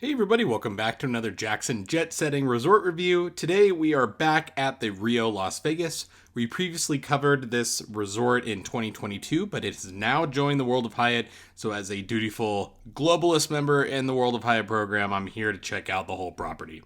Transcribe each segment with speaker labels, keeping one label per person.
Speaker 1: Hey everybody, welcome back to another Jackson Jet Setting Resort review. Today we are back at the Rio Las Vegas. We previously covered this resort in 2022, but it has now joined the World of Hyatt. So as a dutiful globalist member in the World of Hyatt program, I'm here to check out the whole property.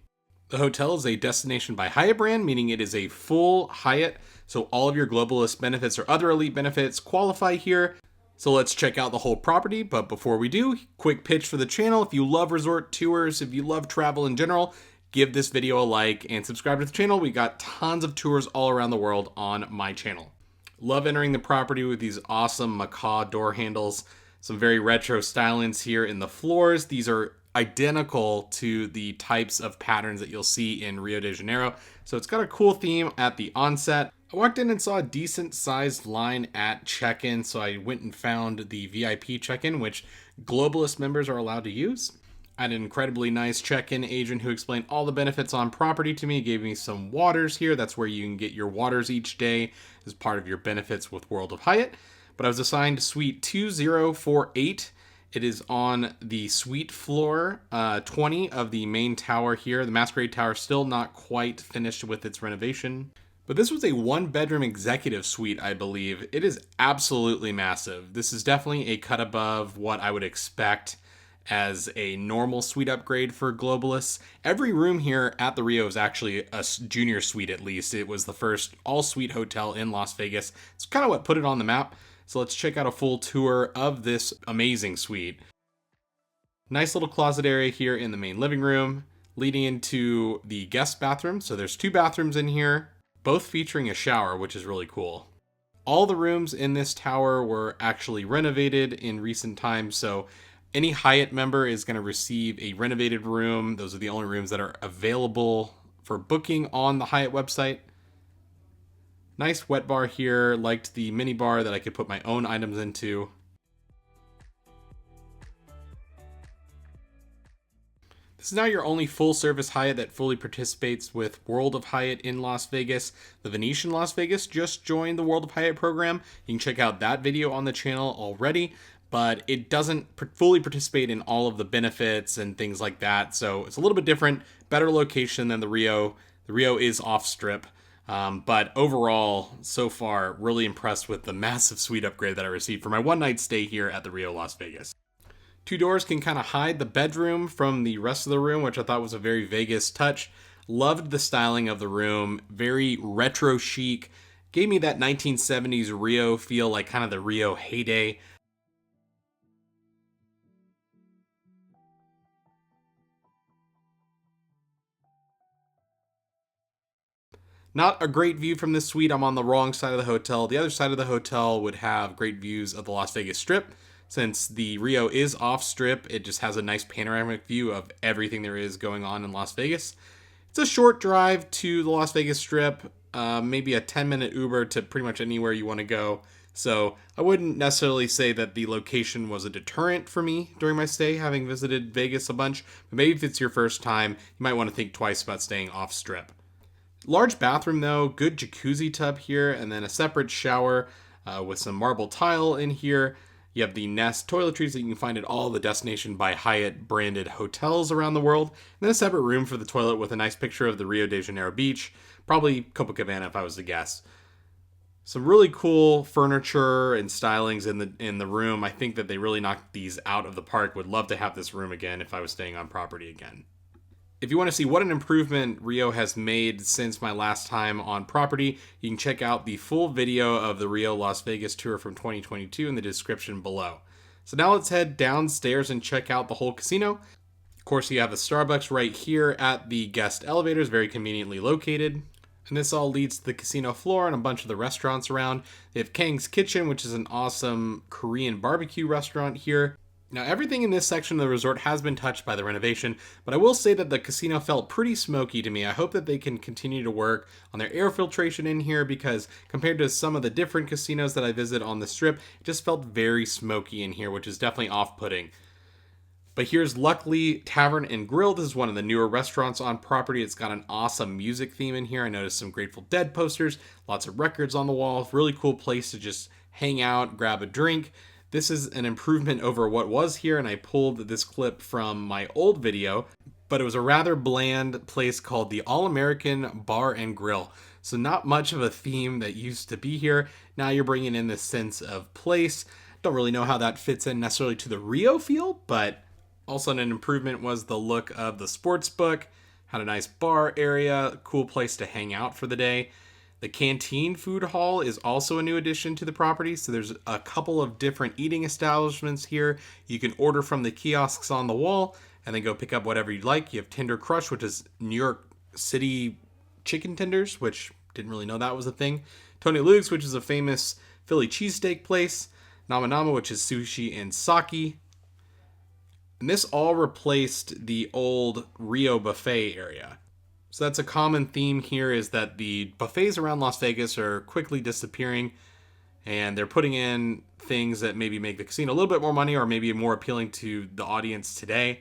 Speaker 1: The hotel is a Destination by Hyatt brand, meaning it is a full Hyatt. So all of your globalist benefits or other elite benefits qualify here. So let's check out the whole property, but before we do, quick pitch for the channel. If you love resort tours, if you love travel in general, give this video a like and subscribe to the channel. We got tons of tours all around the world on my channel. Love entering the property with these awesome macaw door handles. Some very retro stylings here in the floors. These are identical to the types of patterns that you'll see in Rio de Janeiro. So it's got a cool theme at the onset. I walked in and saw a decent sized line at check-in, so I went and found the VIP check-in, which globalist members are allowed to use. I had an incredibly nice check-in agent who explained all the benefits on property to me, gave me some waters here. That's where you can get your waters each day as part of your benefits with World of Hyatt. But I was assigned suite 2048. It is on the suite floor 20 of the main tower here. The Masquerade Tower still not quite finished with its renovation. But this was a one-bedroom executive suite, I believe. It is absolutely massive. This is definitely a cut above what I would expect as a normal suite upgrade for globalists. Every room here at the Rio is actually a junior suite at least. It was the first all-suite hotel in Las Vegas. It's kind of what put it on the map. So let's check out a full tour of this amazing suite. Nice little closet area here in the main living room, leading into the guest bathroom. So there's two bathrooms in here, both featuring a shower, which is really cool. All the rooms in this tower were actually renovated in recent times, so any Hyatt member is going to receive a renovated room. Those are the only rooms that are available for booking on the Hyatt website. Nice wet bar here. Liked the mini bar that I could put my own items into. This is now your only full-service Hyatt that fully participates with World of Hyatt in Las Vegas. The Venetian Las Vegas just joined the World of Hyatt program. You can check out that video on the channel already, but it doesn't fully participate in all of the benefits and things like that. So it's a little bit different, better location than the Rio. The Rio is off-strip. But overall, so far, really impressed with the massive suite upgrade that I received for my one-night stay here at the Rio Las Vegas. Two doors can kind of hide the bedroom from the rest of the room, which I thought was a very Vegas touch. Loved the styling of the room, very retro chic. Gave me that 1970s Rio feel, like kind of the Rio heyday. Not a great view from this suite. I'm on the wrong side of the hotel. The other side of the hotel would have great views of the Las Vegas Strip. Since the Rio is off strip, it just has a nice panoramic view of everything there is going on in Las Vegas. It's a short drive to the Las Vegas Strip, maybe a 10-minute Uber to pretty much anywhere you want to go. So I wouldn't necessarily say that the location was a deterrent for me during my stay, having visited Vegas a bunch. But maybe if it's your first time, you might want to think twice about staying off strip. Large bathroom though, good jacuzzi tub here, and then a separate shower with some marble tile in here. You have the Nest toiletries that you can find at all the Destination by Hyatt branded hotels around the world. And then a separate room for the toilet with a nice picture of the Rio de Janeiro beach. Probably Copacabana if I was to guess. Some really cool furniture and stylings in the room. I think that they really knocked these out of the park. Would love to have this room again if I was staying on property again. If you want to see what an improvement Rio has made since my last time on property, you can check out the full video of the Rio Las Vegas tour from 2022 in the description below. So now let's head downstairs and check out the whole casino. Of course, you have a Starbucks right here at the guest elevators, very conveniently located. And this all leads to the casino floor and a bunch of the restaurants around. They have Kang's Kitchen, which is an awesome Korean barbecue restaurant here. Now, everything in this section of the resort has been touched by the renovation, but I will say that the casino felt pretty smoky to me. I hope that they can continue to work on their air filtration in here because compared to some of the different casinos that I visit on the Strip, it just felt very smoky in here, which is definitely off-putting. But here's Luckily Tavern and Grill. This is one of the newer restaurants on property. It's got an awesome music theme in here. I noticed some Grateful Dead posters, lots of records on the wall. Really cool place to just hang out, grab a drink. This is an improvement over what was here, and I pulled this clip from my old video, but it was a rather bland place called the All-American Bar and Grill. So not much of a theme that used to be here. Now you're bringing in this sense of place. Don't really know how that fits in necessarily to the Rio feel, but also an improvement was the look of the sports book. Had a nice bar area, cool place to hang out for the day. The Canteen food hall is also a new addition to the property, so there's a couple of different eating establishments here. You can order from the kiosks on the wall and then go pick up whatever you'd like. You have Tender Crush, which is New York City chicken tenders, which didn't really know that was a thing. Tony Luke's, which is a famous Philly cheesesteak place. Nama Nama, which is sushi and sake. And this all replaced the old Rio buffet area. So that's a common theme here, is that the buffets around Las Vegas are quickly disappearing, and they're putting in things that maybe make the casino a little bit more money or maybe more appealing to the audience today.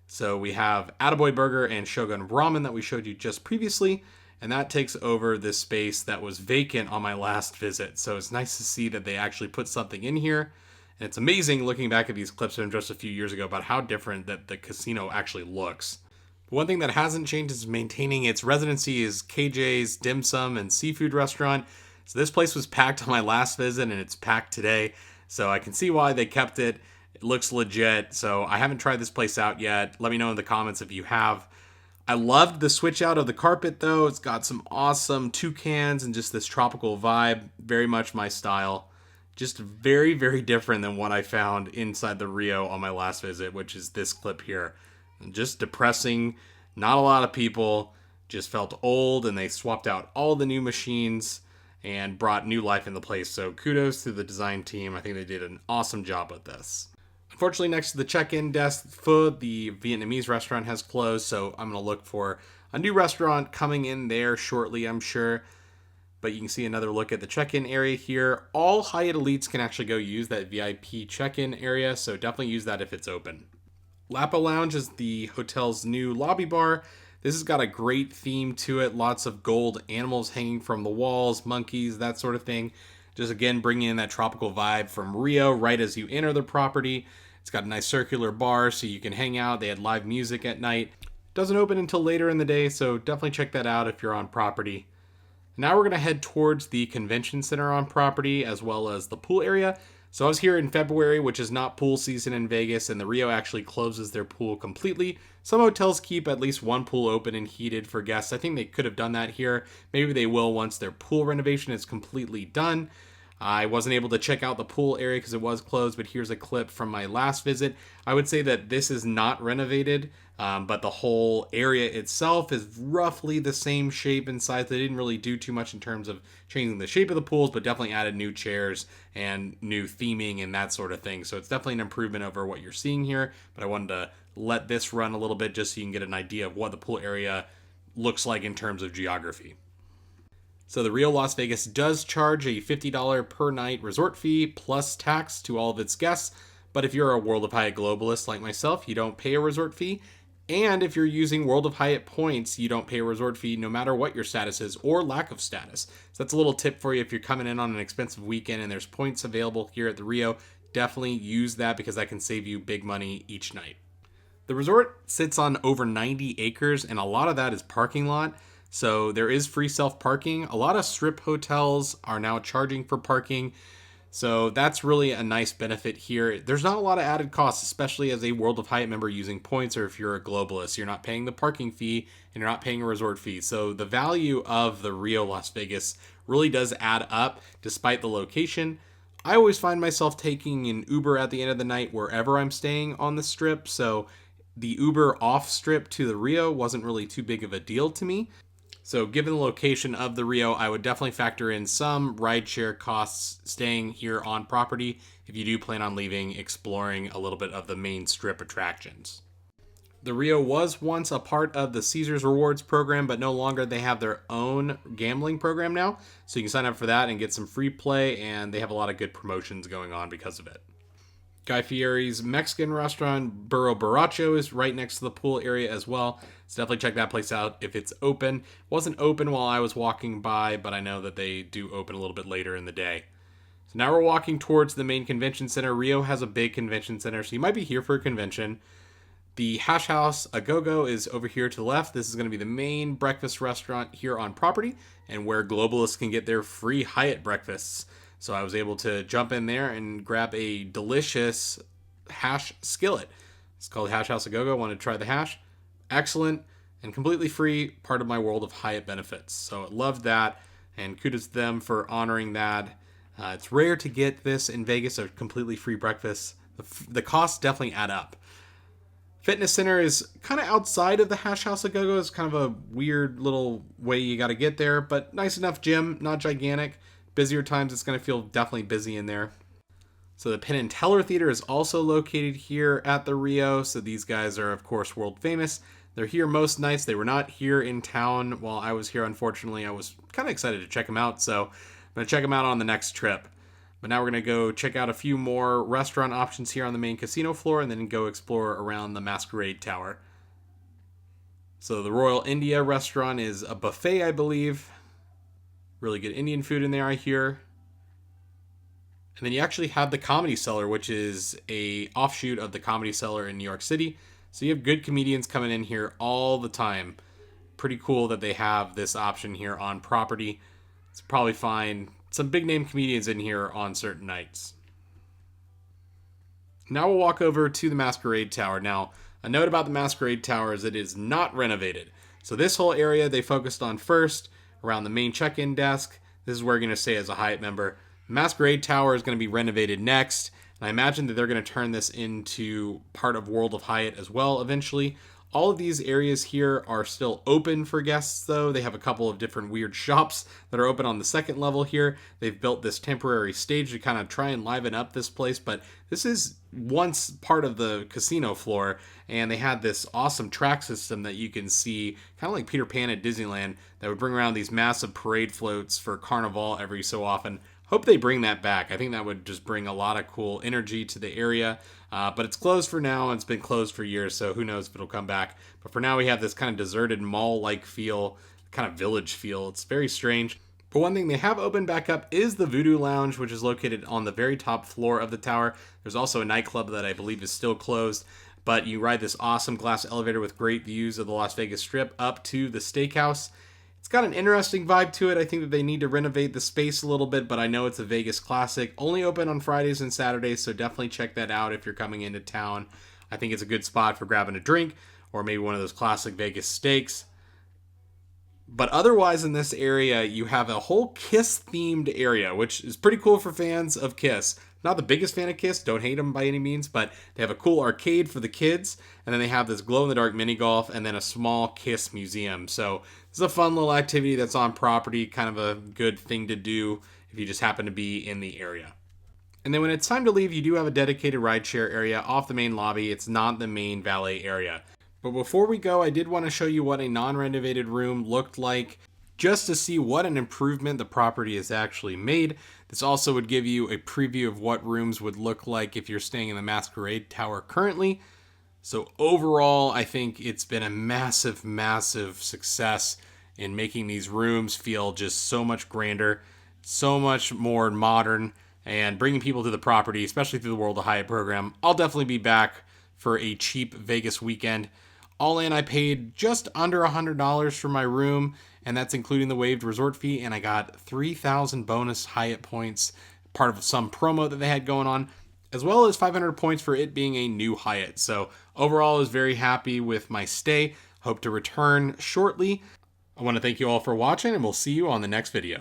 Speaker 1: So we have Attaboy Burger and Shogun Ramen that we showed you just previously, and that takes over this space that was vacant on my last visit. So it's nice to see that they actually put something in here. And it's amazing looking back at these clips from just a few years ago about how different that the casino actually looks. One thing that hasn't changed is maintaining its residency is KJ's Dim Sum and Seafood Restaurant. So this place was packed on my last visit and it's packed today. So I can see why they kept it. It looks legit. So I haven't tried this place out yet. Let me know in the comments if you have. I loved the switch out of the carpet though. It's got some awesome toucans and just this tropical vibe. Very much my style. Just very, very different than what I found inside the Rio on my last visit, which is this clip here. Just depressing, not a lot of people, just felt old, and they swapped out all the new machines and brought new life in the place. So kudos to the design team. I think they did an awesome job with this. Unfortunately, next to the check-in desk, Pho, the Vietnamese restaurant, has closed, so I'm going to look for a new restaurant coming in there shortly, I'm sure. But you can see another look at the check-in area here. All Hyatt Elites can actually go use that VIP check-in area, so definitely use that if it's open. Lapo Lounge is the hotel's new lobby bar. This has got a great theme to it. Lots of gold animals hanging from the walls, monkeys, that sort of thing. Just again, bringing in that tropical vibe from Rio right as you enter the property. It's got a nice circular bar so you can hang out. They had live music at night. Doesn't open until later in the day, so definitely check that out if you're on property. Now we're going to head towards the convention center on property as well as the pool area. So I was here in February, which is not pool season in Vegas, and the Rio actually closes their pool completely. Some hotels keep at least one pool open and heated for guests. I think they could have done that here. Maybe they will once their pool renovation is completely done. I wasn't able to check out the pool area because it was closed, but here's a clip from my last visit. I would say that this is not renovated, but the whole area itself is roughly the same shape and size. They didn't really do too much in terms of changing the shape of the pools, but definitely added new chairs and new theming and that sort of thing. So it's definitely an improvement over what you're seeing here, but I wanted to let this run a little bit just so you can get an idea of what the pool area looks like in terms of geography. So the Rio Las Vegas does charge a $50 per night resort fee plus tax to all of its guests. But if you're a World of Hyatt globalist like myself, you don't pay a resort fee. And if you're using World of Hyatt points, you don't pay a resort fee no matter what your status is or lack of status. So that's a little tip for you if you're coming in on an expensive weekend and there's points available here at the Rio. Definitely use that because that can save you big money each night. The resort sits on over 90 acres and a lot of that is parking lot. So there is free self-parking. A lot of strip hotels are now charging for parking. So that's really a nice benefit here. There's not a lot of added costs, especially as a World of Hyatt member using points, or if you're a globalist. You're not paying the parking fee and you're not paying a resort fee. So the value of the Rio Las Vegas really does add up despite the location. I always find myself taking an Uber at the end of the night wherever I'm staying on the strip. So the Uber off strip to the Rio wasn't really too big of a deal to me. So given the location of the Rio, I would definitely factor in some rideshare costs staying here on property if you do plan on leaving, exploring a little bit of the main strip attractions. The Rio was once a part of the Caesars Rewards program, but no longer. They have their own gambling program now. So you can sign up for that and get some free play, and they have a lot of good promotions going on because of it. Guy Fieri's Mexican restaurant, Burro Borracho, is right next to the pool area as well. So definitely check that place out if it's open. It wasn't open while I was walking by, but I know that they do open a little bit later in the day. So now we're walking towards the main convention center. Rio has a big convention center, so you might be here for a convention. The Hash House A Go-Go is over here to the left. This is going to be the main breakfast restaurant here on property and where globalists can get their free Hyatt breakfasts. So I was able to jump in there and grab a delicious hash skillet. It's called Hash House A Go-Go. Want to try the hash? Excellent and completely free, part of my World of Hyatt benefits. So I loved that, and kudos to them for honoring that. It's rare to get this in Vegas, a completely free breakfast. The costs definitely add up. Fitness center is kind of outside of the Hash House A Go-Go. It's kind of a weird little way you got to get there, but nice enough gym, not gigantic. Busier times, it's going to feel definitely busy in there. So the Penn and Teller Theater is also located here at the Rio. So these guys are, of course, world famous. They're here most nights. They were not here in town while I was here, unfortunately. I was kind of excited to check them out, so I'm going to check them out on the next trip. But now we're going to go check out a few more restaurant options here on the main casino floor and then go explore around the Masquerade Tower. So the Royal India restaurant is a buffet, I believe. Really good Indian food in there, I hear. And then you actually have the Comedy Cellar, which is a offshoot of the Comedy Cellar in New York City. So you have good comedians coming in here all the time. Pretty cool that they have this option here on property. It's probably find some big name comedians in here on certain nights. Now we'll walk over to the Masquerade Tower. Now, a note about the Masquerade Tower is it is not renovated. So this whole area they focused on first, around the main check-in desk. This is where you're going to stay as a Hyatt member. The Masquerade Tower is going to be renovated next, and I imagine that they're going to turn this into part of World of Hyatt as well eventually. All of these areas here are still open for guests, though. They have a couple of different weird shops that are open on the second level here. They've built this temporary stage to kind of try and liven up this place, but this is once part of the casino floor, and they had this awesome track system that you can see, kind of like Peter Pan at Disneyland, that would bring around these massive parade floats for Carnival every so often. Hope they bring that back. I think that would just bring a lot of cool energy to the area. But it's closed for now, and it's been closed for years, so who knows if it'll come back. But for now, we have this kind of deserted mall-like feel, kind of village feel. It's very strange. But one thing they have opened back up is the Voodoo Lounge, which is located on the very top floor of the tower. There's also a nightclub that I believe is still closed. But you ride this awesome glass elevator with great views of the Las Vegas Strip up to the steakhouse. It's got an interesting vibe to it. I think that they need to renovate the space a little bit, but I know it's a Vegas classic. Only open on Fridays and Saturdays, so definitely check that out if you're coming into town. I think it's a good spot for grabbing a drink or maybe one of those classic Vegas steaks. But otherwise in this area, you have a whole Kiss-themed area, which is pretty cool for fans of Kiss. Not the biggest fan of Kiss, don't hate them by any means, but they have a cool arcade for the kids, and then they have this glow-in-the-dark mini golf, and then a small Kiss museum. So this is a fun little activity that's on property, kind of a good thing to do if you just happen to be in the area. And then when it's time to leave, you do have a dedicated rideshare area off the main lobby. It's not the main valet area. But before we go, I did want to show you what a non-renovated room looked like, just to see what an improvement the property has actually made. This also would give you a preview of what rooms would look like if you're staying in the Masquerade Tower currently. So overall, I think it's been a massive, massive success in making these rooms feel just so much grander, so much more modern, and bringing people to the property, especially through the World of Hyatt program. I'll definitely be back for a cheap Vegas weekend. All in, I paid just under $100 for my room, and that's including the waived resort fee, and I got 3,000 bonus Hyatt points, part of some promo that they had going on, as well as 500 points for it being a new Hyatt. So overall, I was very happy with my stay. Hope to return shortly. I want to thank you all for watching, and we'll see you on the next video.